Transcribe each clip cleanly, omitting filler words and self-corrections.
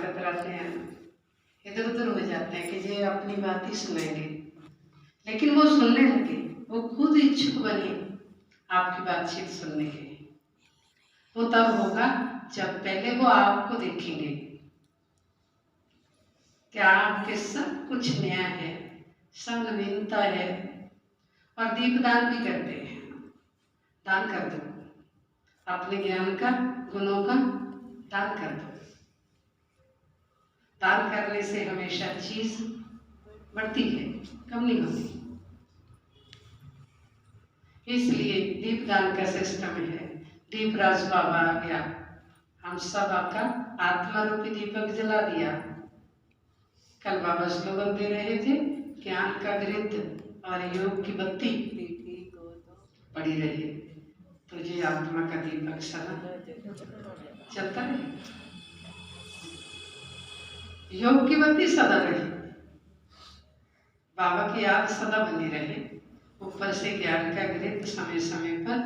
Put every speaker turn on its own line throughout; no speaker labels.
कतराते हैं, इधर उधर हो जाते हैं कि ये अपनी बात ही सुनेंगे, लेकिन वो सुनने लगे, वो खुद इच्छुक बने आपकी बातचीत सुनने के। वो तब होगा जब पहले वो आपको देखेंगे कि आपके सब कुछ नया है, सब नवीनता है, और दीपदान भी करते हैं। दान कर दो, अपने ज्ञान का, गुणों का दान कर दो। दान करने से हमेशा चीज बढ़ती है, कम नहीं होती। इसलिए दीपदान का सिस्टम है। दीपराज बाबा आ गया, हम सब आपका आत्मा रूपी दीपक जला दिया। कल बाबा स्लोगन दे रहे थे, ज्ञान का घृत और योग की बत्ती पड़ी रही, तुझे आत्मा का दीपक सदा चलता है। योग की बत्ती सदा रहे, बाबा की याद सदा बनी रहे, ऊपर से ज्ञान का घृत समय समय पर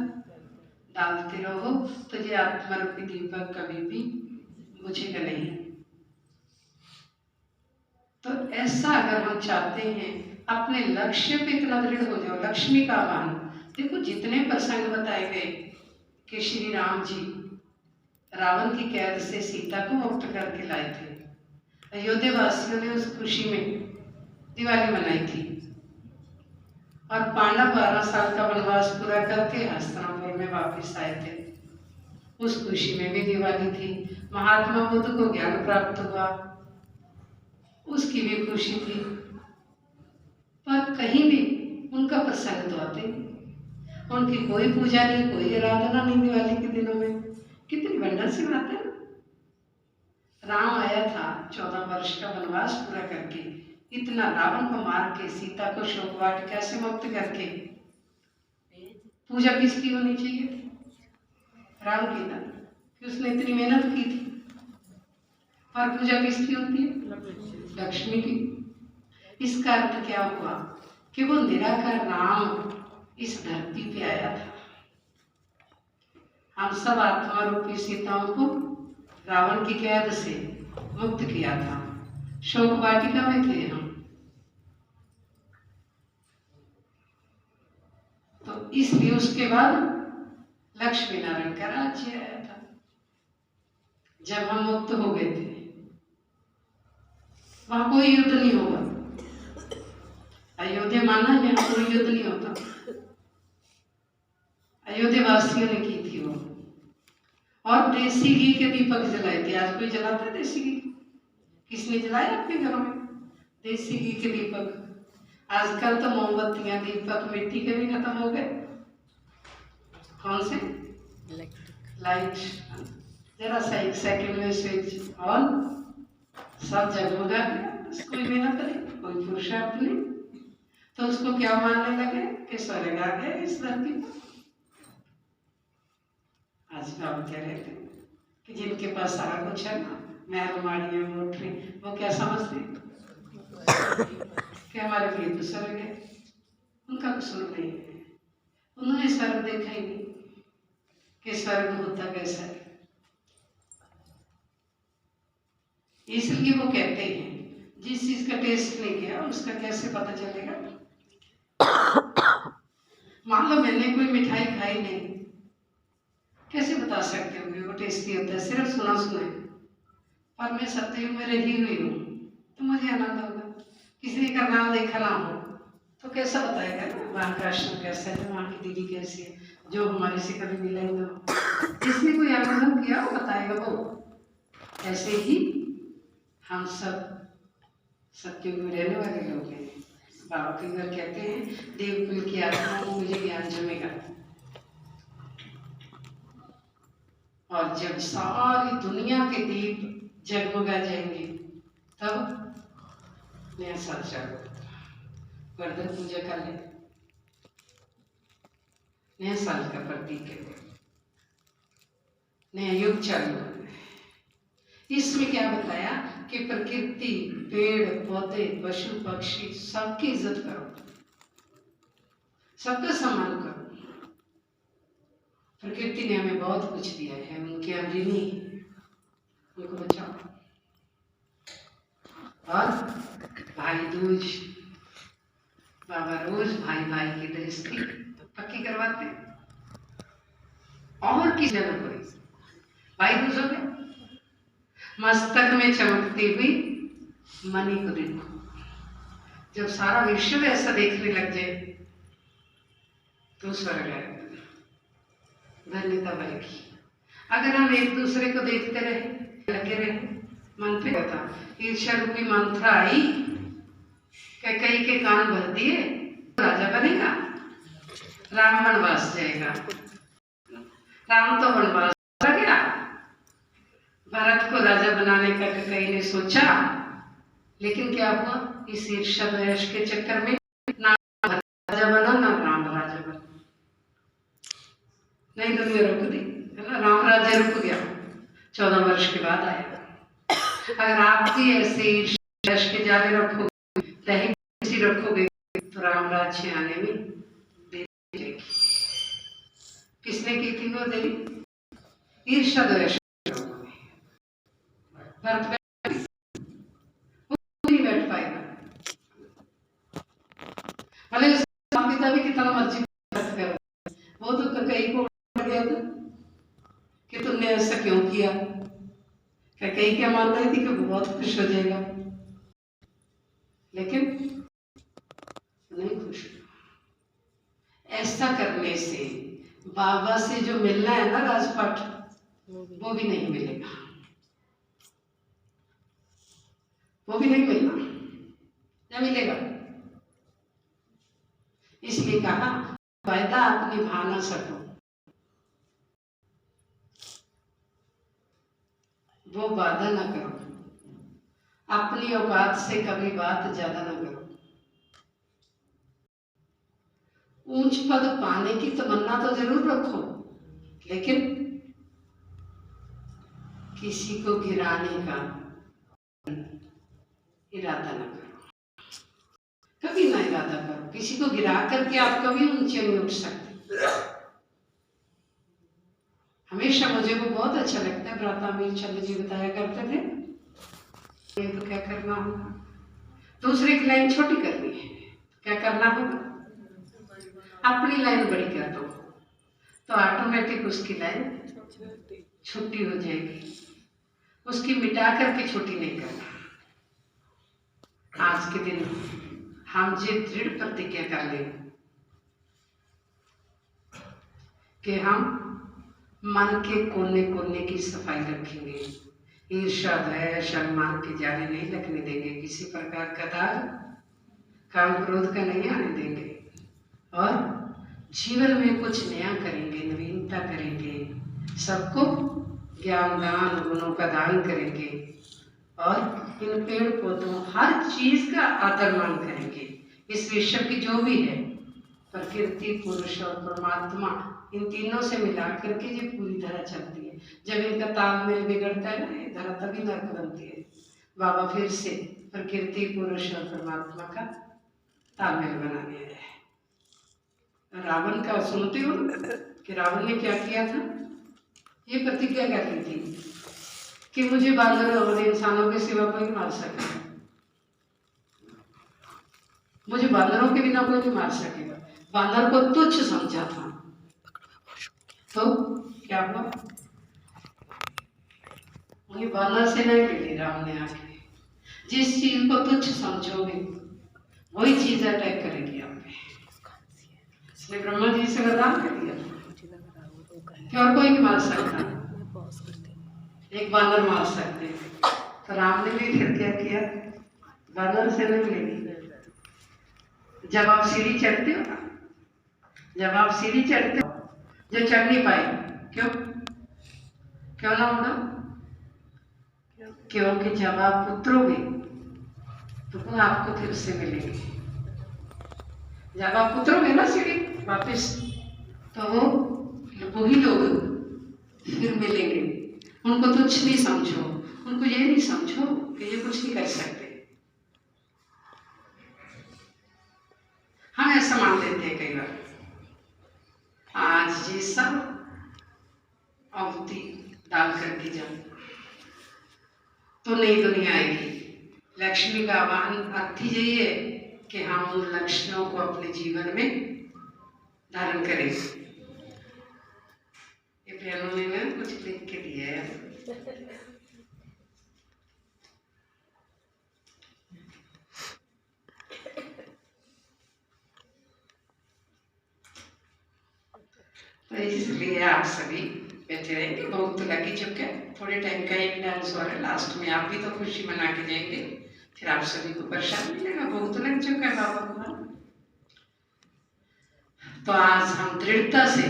डालते रहो, तुझे आत्मा रूपी दीपक कभी भी बुझेगा नहीं। तो ऐसा अगर हम चाहते हैं, अपने लक्ष्य पे इतना दृढ़ हो जाओ। लक्ष्मी का आह्वान देखो, जितने प्रसंग बताए गए कि श्री राम जी रावण की कैद से सीता को मुक्त करके लाए थे, अयोध्या वासियों ने उस खुशी में दिवाली मनाई थी, और पांडव 12 साल का वनवास पूरा करके हस्तिनापुर में वापस आए थे, उस खुशी में भी दिवाली थी। महात्मा बुद्ध को ज्ञान प्राप्त हुआ, उसकी भी खुशी थी। पर कहीं भी उनका प्रसंग तो आते, उनकी कोई पूजा नहीं, कोई आराधना नहीं दिवाली के दिनों में। कितनी वंडर सी बात है। राम आया था 14 वर्ष का वनवास पूरा करके, इतना रावण को मार के, सीता को शोक वाटिका से मुक्त करके, पूजा किसकी होनी चाहिए थी? राम की ना, कि उसने इतनी मेहनत की थी। और पूजा किसकी होती है? लक्ष्मी की। इसका अर्थ क्या हुआ कि वो निराकार राम इस धरती पे आया था। हम सब आत्मा रूपी सीताओं को रावण की कैद से मुक्त किया था, शोक वाटिका में थे हम। तो इसलिए उसके बाद लक्ष्मी नारायण का राज्य आया था। जब हम मुक्त हो गए थे, वहां कोई युद्ध नहीं होगा। अयोध्या माना, यहाँ कोई युद्ध नहीं होता। अयोध्या वासियों ने की थी वो, और देसी घी के दीपक जलाए थे। आज कोई जलाता है देसी घी? किसने जलाया अपने घरों में देसी घी के दीपक? आजकल तो मोमबत्तियां, दीपक मिट्टी के भी खत्म हो गए। कौन से? लाइट। जरा सा 1 सेकंड में स्विच ऑन, सब जगमगा गया। कोई मेहनत नहीं, कोई पुरुषार्थ नहीं, तो उसको क्या मानने लगे कि स्वर्ग आ गए इस धरती पर। आज बाबा कह रहे थे कि जिनके पास सारा कुछ है ना, महलमाड़ियां, मोटरें, वो क्या समझते कि हमारे लिए तो स्वर्ग है। उनका कसूर नहीं है, उन्होंने स्वर्ग देखा ही नहीं कि स्वर्ग होता कैसा है। इसलिए वो कहते हैं, जिस चीज का टेस्ट नहीं किया उसका कैसे पता चलेगा। मान लो मैंने कोई मिठाई खाई नहीं, कैसे बता सकते हो कि वो टेस्टी होता है? सिर्फ सुना सुना है। पर मैं सत्ययुग में रही हुई हूँ, तो मुझे आनंद होगा। किसी का नाम देखा ना हो तो कैसा बताएगा ना वहाँ का आश्रम कैसा है, वहाँ की दीदी कैसी है, जो हमारे से कभी मिला ही ना हो। जिसने कोई अनुभव किया वो बताएगा। वो ऐसे ही हम सब सत्ययुग में रहने वाले लोग हैं। बाबा कई बार कहते हैं, देवकुल की आत्मा को मुझे ज्ञान जमेगा। और जब सारी दुनिया के दीप जगमगा जाएंगे, तब नया साल चालू होता। वर्धन पूजा कर ले, नया साल का प्रतीक है, नया युग चालू होना है। इसमें क्या बताया कि प्रकृति, पेड़ पौधे, पशु पक्षी, सबकी इज्जत करो, सबका सम्मान करो। प्रकृति ने हमें बहुत कुछ दिया है, उनके ऋणी हैं, उनको बचाओ। रोज बाबा रोज भाई भाई की दृष्टि पक्की करवाते, और किसी जगह कोई भाई दूज हो गया। मस्तक में चमकती हुई मणि को देखो। जब सारा विश्व ऐसा देखने लग जाए तो स्वर्ग है, धन्यता बनेगी। अगर हम एक दूसरे को देखते रहे, लगे रहे, मन पे होता ईर्ष्या रूपी मंत्र आई कई के कान भर दिए, राजा बनेगा, राम वनवास जाएगा। राम तो वनवास गया, भरत को राजा बनाने का कई ने सोचा, लेकिन क्या हुआ? इस ईर्ष्या द्वेष के चक्कर में ना राजा बना ना राम राजा बना। नहीं दुनिया रुक दी, है ना? राम राज्य रुक गया, 14 वर्ष के बाद आया। अगर आप भी ऐसे ईर्ष्या के जाले रखोगे, रखोगे तो राम राज्य आने में देरी जाएगी। किसने की थी वो देरी? ईर्ष्या द्वेष। भरत नहीं बैठ पाएगा, भले पिता भी कितना मर्जी करो, वो तो कई को गया था कि तुमने ऐसा क्यों किया। कई क्या मान रही थी कि वो बहुत खुश हो जाएगा, लेकिन नहीं खुश। ऐसा करने से बाबा से जो मिलना है ना राजपाट, वो भी नहीं मिलेगा, वो भी नहीं मिलना, नहीं मिलेगा। इसलिए कहा वायदा आप निभा ना सको, वो वादा ना करो, अपनी औकात से कभी बात ज्यादा ना करो। ऊंच पद पाने की तमन्ना तो जरूर रखो, लेकिन किसी को गिराने का इरादा ना करो, कभी ना इरादा करो। किसी को गिरा करके आप कभी ऊंचे नहीं उठ सकते। हमेशा मुझे वो बहुत अच्छा लगता है, भ्राता मीर चंद्र जी बताया करते थे, ये तो क्या करना होगा, दूसरे की लाइन छोटी करनी है, क्या करना होगा, अपनी लाइन बड़ी कर दो, तो ऑटोमेटिक उसकी लाइन छोटी हो जाएगी। उसकी मिटा करके छोटी नहीं करना। आज के दिन हम ये दृढ़ प्रतिज्ञा कर लें कि हम मन के कोने कोने की सफाई रखेंगे, ईर्ष्या द्वेष अभिमान के जाले नहीं लगने देंगे, किसी प्रकार का दाग काम क्रोध का नहीं आने देंगे, और जीवन में कुछ नया करेंगे, नवीनता करेंगे, सबको ज्ञान दान गुणों का दान करेंगे, और इन पेड़ पौधों हर चीज का आदर मान करेंगे। इस विश्व की जो भी है, प्रकृति, पुरुष और परमात्मा, इन तीनों से मिला करके ये पूरी धरा चलती है। जब इनका तालमेल बिगड़ता है ना, ये धरा तभी नर्क बनती है। बाबा फिर से प्रकृति, पुरुष और परमात्मा का तालमेल बनाने आया है। रावण का सुनते हो कि रावण ने क्या किया था? ये प्रतिज्ञा कर ली थी कि मुझे बानर और इंसानों के सिवा कोई नहीं मार सकेगा, मुझे बानरों के बिना कोई नहीं मार सकेगा। बानर को तुच्छ समझा था, तो क्या हुआ? उन्हें बानर से नहीं मिली राम ने आके। जिस चीज को तुच्छ समझोगे वही चीज अटैक करेगी आप पे। इसलिए ब्रह्मा जी से वरदान कर दिया कि और कोई नहीं मार सकता, एक बानर मार सकते। तो राम ने भी फिर क्या किया? बानर से नहीं मिलेगी। जब आप सीढ़ी चढ़ते हो ना, जब आप सीढ़ी चढ़ते हो, जो चढ़ नहीं पाए, क्यों क्यों ना होना? क्योंकि जब आप उतरोगे तो वो आपको फिर से मिलेंगे। जब आप उतरोगे ना सीढ़ी वापस, तो वो ही लोग फिर मिलेंगे। उनको तुच्छ नहीं समझो, उनको ये नहीं समझो कि ये कुछ नहीं कर सकते। हम ऐसा मान लेते हैं कई बार, आज ये सब अवधि डाल करके जाओ तो नई दुनिया आएगी, लक्ष्मी का आह्वान अर्थ ही यही है कि हम उन लक्ष्यों को अपने जीवन में धारण करें। ये बहनों ने ना कुछ लिख के दिया है। तो इसलिए आप सभी बैठे रहेंगे। भोग तो लग ही चुका है, थोड़े टाइम का एक डांस और है, लास्ट में आप भी तो खुशी मना के जाएंगे, फिर आप सभी को प्रसाद मिलेगा। भोग तो लग चुका है बाबा को। तो आज हम दृढ़ता से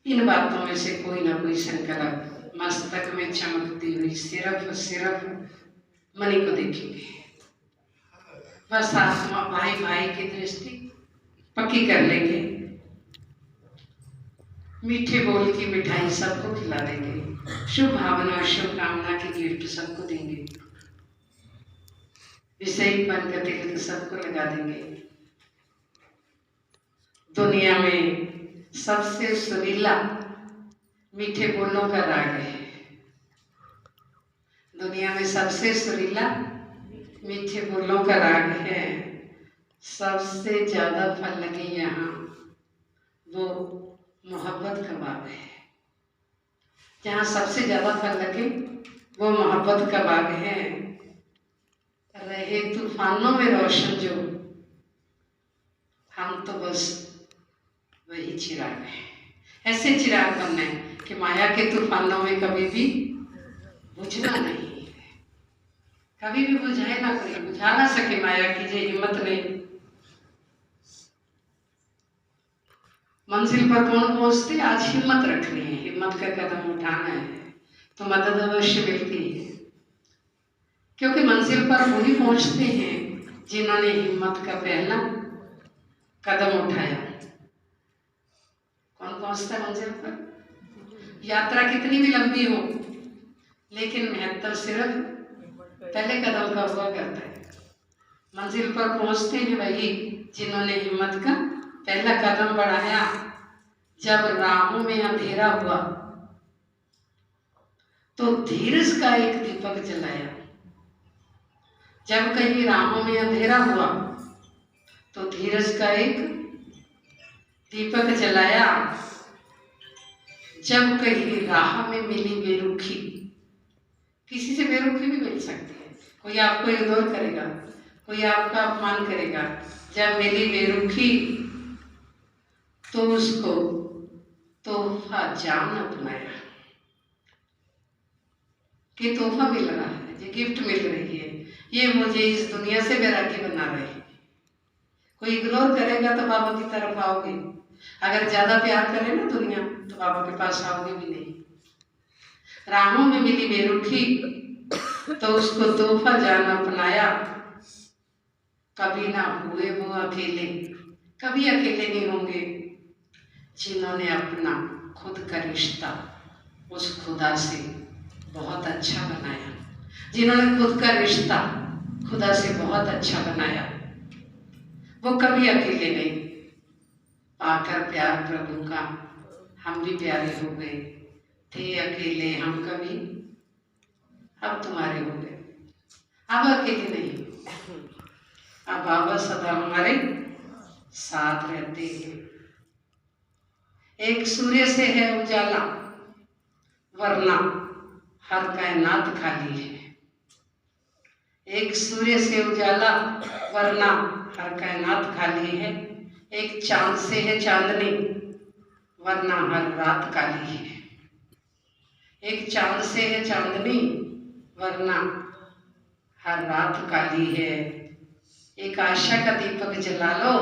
इन बातों में से कोई ना कोई संकल्प मस्तक में चमकती हुई सिर्फ मणि को देखेंगे। बस आत्मा भाई भाई की दृष्टि पक्की कर लेंगे, मीठे बोल की मिठाई सबको खिला देंगे, शुभ भावना शुभकामना की गिफ्ट सबको देंगे, विषयी पन का तिलक सबको लगा देंगे। दुनिया में सबसे सुरीला मीठे बोलों का राग है। दुनिया में सबसे सुरीला मीठे बोलों का राग है। सबसे ज्यादा फल लगे यहाँ वो मोहब्बत का बाग है। जहाँ सबसे ज्यादा फल लगे वो मोहब्बत का बाग है। रहे तूफानों में रोशन जो, हम तो बस वही चिराग है। ऐसे चिराग बनना है कि माया के तूफानों में कभी भी बुझना नहीं, कभी भी बुझाए ना, कोई बुझा ना सके माया की जो हिम्मत नहीं। मंजिल पर कौन पहुंचते, आज हिम्मत रखनी है, हिम्मत का कदम उठाना है तो मदद अवश्य मिलती है। क्योंकि मंजिल पर वही पहुंचते हैं जिन्होंने हिम्मत का पहला कदम उठाया। कौन पहुंचता है मंजिल पर? यात्रा कितनी भी लंबी हो, लेकिन महत्व सिर्फ पहले कदम का हुआ करता है। मंजिल पर पहुंचते हैं वही जिन्होंने हिम्मत का पहला कदम बढ़ाया। जब राहों में अंधेरा हुआ तो धीरज का एक दीपक जलाया। जब कहीं राहों में अंधेरा हुआ तो धीरज का एक दीपक जलाया। जब कहीं राह में मिली बेरुखी, किसी से बेरुखी भी मिल सकती है, कोई आपको इग्नोर करेगा, कोई आपका अपमान करेगा। जब मिली बेरुखी तो उसको तोहफा जान अपनाया कि तोहफा मिल रहा है, ये गिफ्ट मिल रही है, ये मुझे इस दुनिया से वैरागी बना रही है। कोई इग्नोर करेगा तो बाबा की तरफ आओगे, अगर ज्यादा प्यार करे ना दुनिया तो बाबा के पास आओगे भी नहीं। राहों में मिली बेरुखी तो उसको तोहफा जान अपनाया। कभी ना हुए वो अकेले, कभी अकेले नहीं होंगे जिन्होंने अपना खुद का रिश्ता उस खुदा से बहुत अच्छा बनाया, जिन्होंने खुद का रिश्ता खुदा से बहुत अच्छा बनाया। वो कभी अकेले नहीं। पाकर प्यार प्रभु का हम भी प्यारे हो गए, थे अकेले हम कभी, अब तुम्हारे हो गए, अब अकेले नहीं। अब बाबा सदा हमारे साथ रहते हैं। एक सूर्य से है उजाला, वरना हर कायनात खाली है। एक सूर्य से उजाला, वरना हर कायनात खाली है। एक चांद से है चांदनी, वरना हर रात काली है। एक चांद से है चांदनी, वरना हर रात काली है। एक आशा का दीपक जला लो,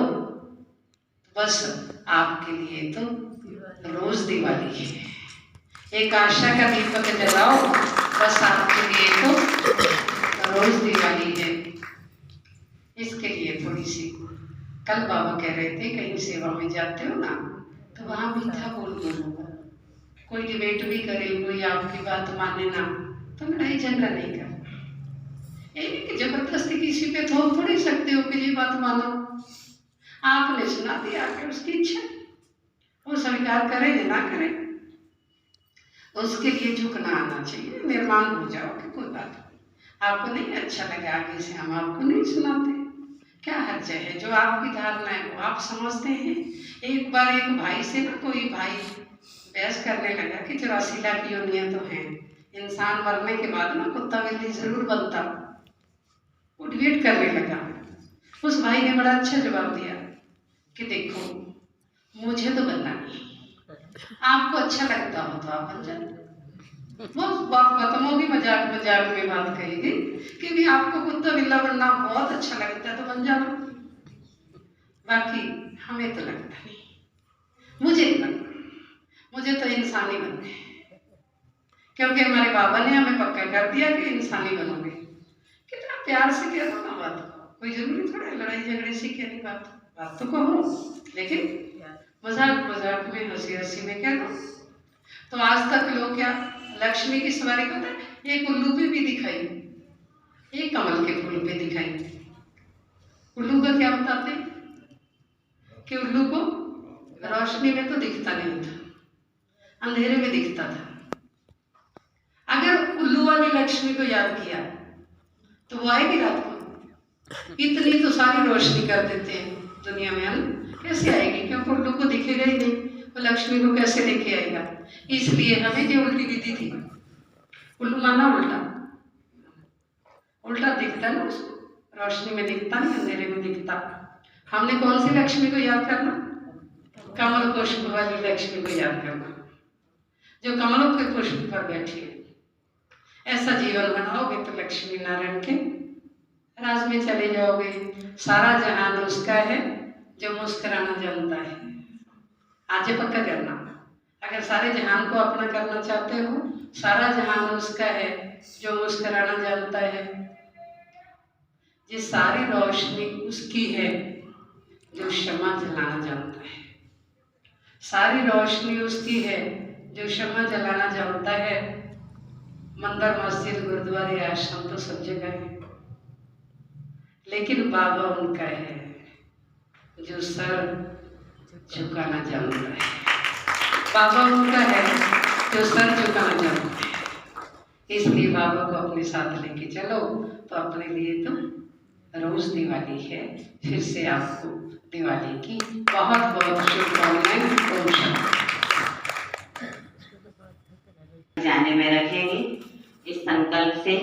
बस आपके लिए तो रोज दिवाली है। एक आशा का दीपक जलाओ, बस आपके लिए तो रोज दिवाली है। इसके लिए थोड़ी सी, कल बाबा कह रहे थे कहीं सेवा में जाते हो ना तो वहाँ मीठा बोल बोलूँगा। कोई डिबेट भी करे, कोई आपकी बात माने ना, तो लड़ाई झगड़ा नहीं करना। ये नहीं कि जबरदस्ती किसी पे थोप थोड़ी सकते हो कि ये बात मानो। आपने सुना दिया कि उसकी इच्छा, वो स्वीकार करे या ना करे, उसके लिए झुकना आना चाहिए। निर्माण हो जाओ कि कोई बात नहीं, आपको नहीं अच्छा लगे आगे से हम आपको नहीं सुनाते, क्या हर्ज है? जो आपकी धारणा है वो आप समझते हैं। एक बार एक भाई से ना कोई भाई बहस करने लगा कि 84 लाख योनियां तो हैं, इंसान मरने के बाद ना कुत्ता बिल्ली जरूर बनता। वो डिबेट करने लगा। उस भाई ने बड़ा अच्छा जवाब दिया कि देखो, मुझे तो बनना नहीं, आपको अच्छा लगता हो तो आप बन जाओ। वो बात खत्म होगी, मजाक मजाक में बात कही गई कि भी आपको कुत्ता बिल्ला बनना बहुत अच्छा लगता है तो बन जाना, बाकी हमें तो लगता नहीं, मुझे नहीं बनना, मुझे तो इंसानी बनना है, क्योंकि हमारे बाबा ने हमें पक्का कर दिया कि इंसानी बनोगे। कितना प्यार से कह दो ना बात को, कोई जरूरी थोड़ा लड़ाई झगड़े से कहनी बात तो कहो, लेकिन मजाक मजाक में हंसी हंसी में कह दो। तो आज तक लोग क्या लक्ष्मी की सवारी पता है, एक उल्लू पे भी दिखाई, एक कमल के फूल पे दिखाई। उल्लू का क्या बताते कि उल्लू को रोशनी में तो दिखता नहीं था, अंधेरे में दिखता था। अगर उल्लू वाली लक्ष्मी को याद किया तो वो आएगी रात को, इतनी तो सारी रोशनी कर देते हैं दुनिया में, हम कैसे आएगी? क्योंकि उल्लू को दिखेगा ही नहीं, वो लक्ष्मी को कैसे लेके आएगा? इसलिए हमें जो उल्टी विधि थी, उल्लू माना उल्टा, उल्टा दिखता है ना उसको, रोशनी में दिखता नहीं, अंधेरे में दिखता। हमने कौन सी लक्ष्मी को याद करना? कमल पुष्प वाली लक्ष्मी को याद करना, जो कमलों के पुष्प पर बैठी है। ऐसा जीवन बनाओगे तो लक्ष्मी नारायण के राज में चले जाओगे। सारा जहान उसका है जो मुस्कुराना जानता है। आज पक्का करना, अगर सारे जहान को अपना करना चाहते हो, सारा जहान उसका है जो मुस्कुराना जानता है। ये सारी रोशनी उसकी है जो क्षमा जलाना जानता है। सारी रोशनी उसकी है जो क्षमा जलाना जानता है। मंदिर मस्जिद गुरुद्वारे आश्रम तो सब जगह है, लेकिन बाबा उनका है जो सर झुकाना जानता है। बाबा उनका है जो सर झुकाना जानता है। इसलिए बाबा को अपने साथ लेके चलो। तो अपने लिए तो रोज दिवाली है। फिर से आपको दिवाली की बहुत बहुत शुभकामनाएं।
जाने में रखेंगे इस संकल्प से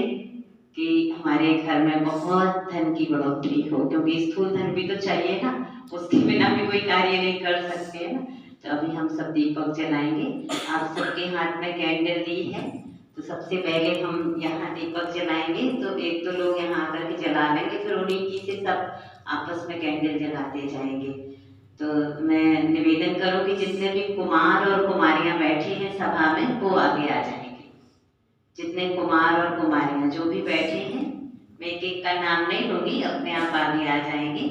कि हमारे घर में बहुत धन की बढ़ोतरी हो, क्योंकि स्थूल धन भी तो चाहिए ना, उसके बिना भी कोई कार्य नहीं कर सकते हैं ना। तो अभी हम सब दीपक जलाएंगे। आप सबके हाथ में कैंडल दी है, तो सबसे पहले हम यहाँ दीपक जलाएंगे। तो एक दो लोग यहाँ आकर के जला लेंगे, फिर उन्हीं की से सब आपस में कैंडल जलाते जाएंगे। तो मैं निवेदन करूँ कि जितने भी कुमार और कुमारियाँ बैठी हैं सभा में, वो आगे आ जाएंगे। जितने कुमार और कुमारियाँ जो भी बैठे हैं, मैं एक एक का नाम नहीं लूंगी, अपने आप आगे आ जाएंगे।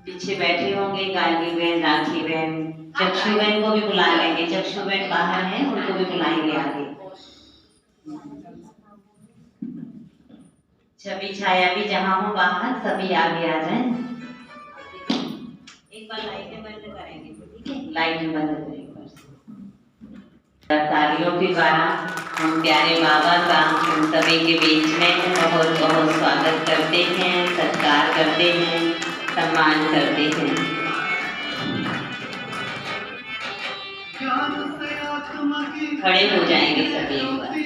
पीछे बैठे होंगे गाली बहन, राखी बहन, चक्षु बहन को भी बुला लेंगे। चक्षु बहन बाहर हैं, उनको भी बुलाएंगे आगे। छवि छाया भी जहाँ हो बाहर, सभी आगे आ जाएं। एक बार लाइटें बंद करेंगे, ठीक है? लाइटें बंद करेंगे। तालियों के द्वारा हम प्यारे बाबा का हम सभी के बीच में बहुत बहुत स्वागत करते हैं, सत्कार करते हैं, सम्मान करते हैं। खड़े हो जाएंगे सभी एक बार।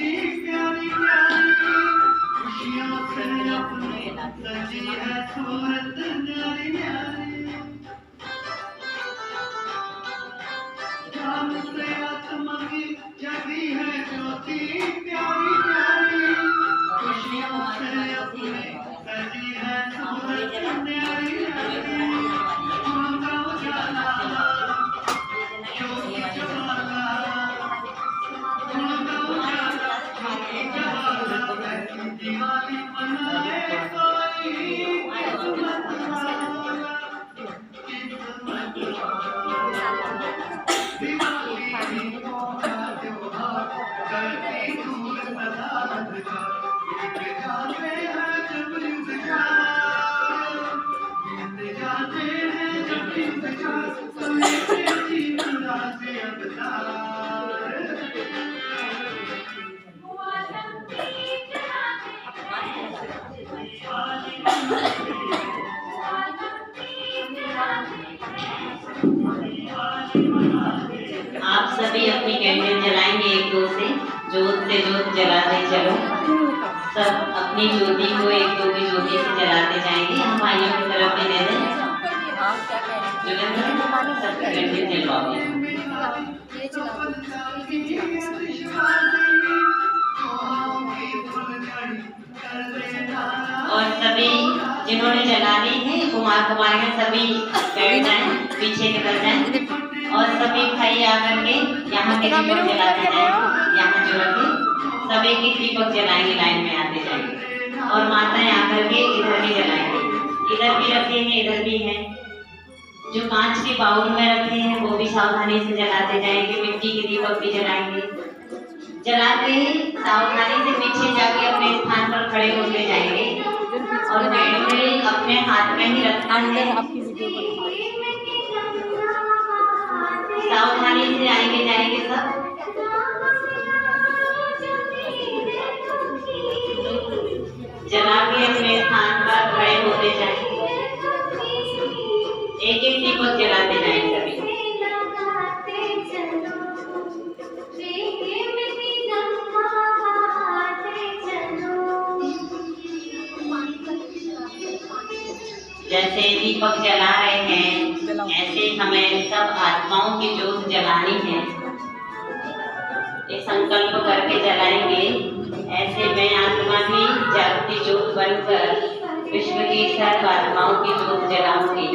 अपनी कैंडल जलाएंगे एक दो से जोत जलाते चलो। सब अपनी ज्योति को एक दो की ज्योति से जलाते जाएंगे। हम भाइयों की तरफ भी दे दें, सब कैंडल जलवाओगे। और सभी जिन्होंने जलाने हैं कुमारियां सभी बैठ जाएं, पीछे निकल जाएं और सभी भाई आकर के यहाँ के दीपक जलाते जाएंगे। यहाँ जो रखे सब एक एक दीपक जलाएंगे, लाइन में आते जाएंगे और माताएं आकर के इधर भी जलाएंगे। इधर भी रखे हैं, इधर भी हैं। जो कांच के बाउल में रखे हैं वो भी सावधानी से जलाते जाएंगे। मिट्टी के दीपक भी जलाएंगे। जला के सावधानी से पीछे जाके अपने स्थान पर खड़े होते जाएंगे और कैंडल अपने हाथ में ही रखना है। सावधानी से आएंगे जाएंगे सब। जला के अपने स्थान पर खड़े होते जाएंगे। एक एक दीपक जलाते जाएंगे सभी। जैसे दीपक जला रहे हैं ऐसे हमें सब आत्माओं की ज्योत जलानी है। एक संकल्प करके जलाएंगे। ऐसे मैं आत्मा भी जागती ज्योत बनकर विश्व की सर्व आत्माओं की ज्योत जलाऊंगी।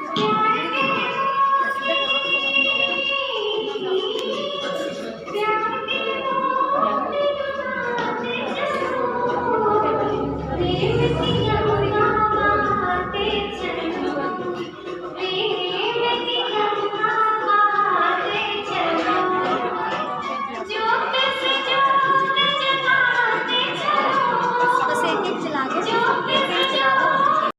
ये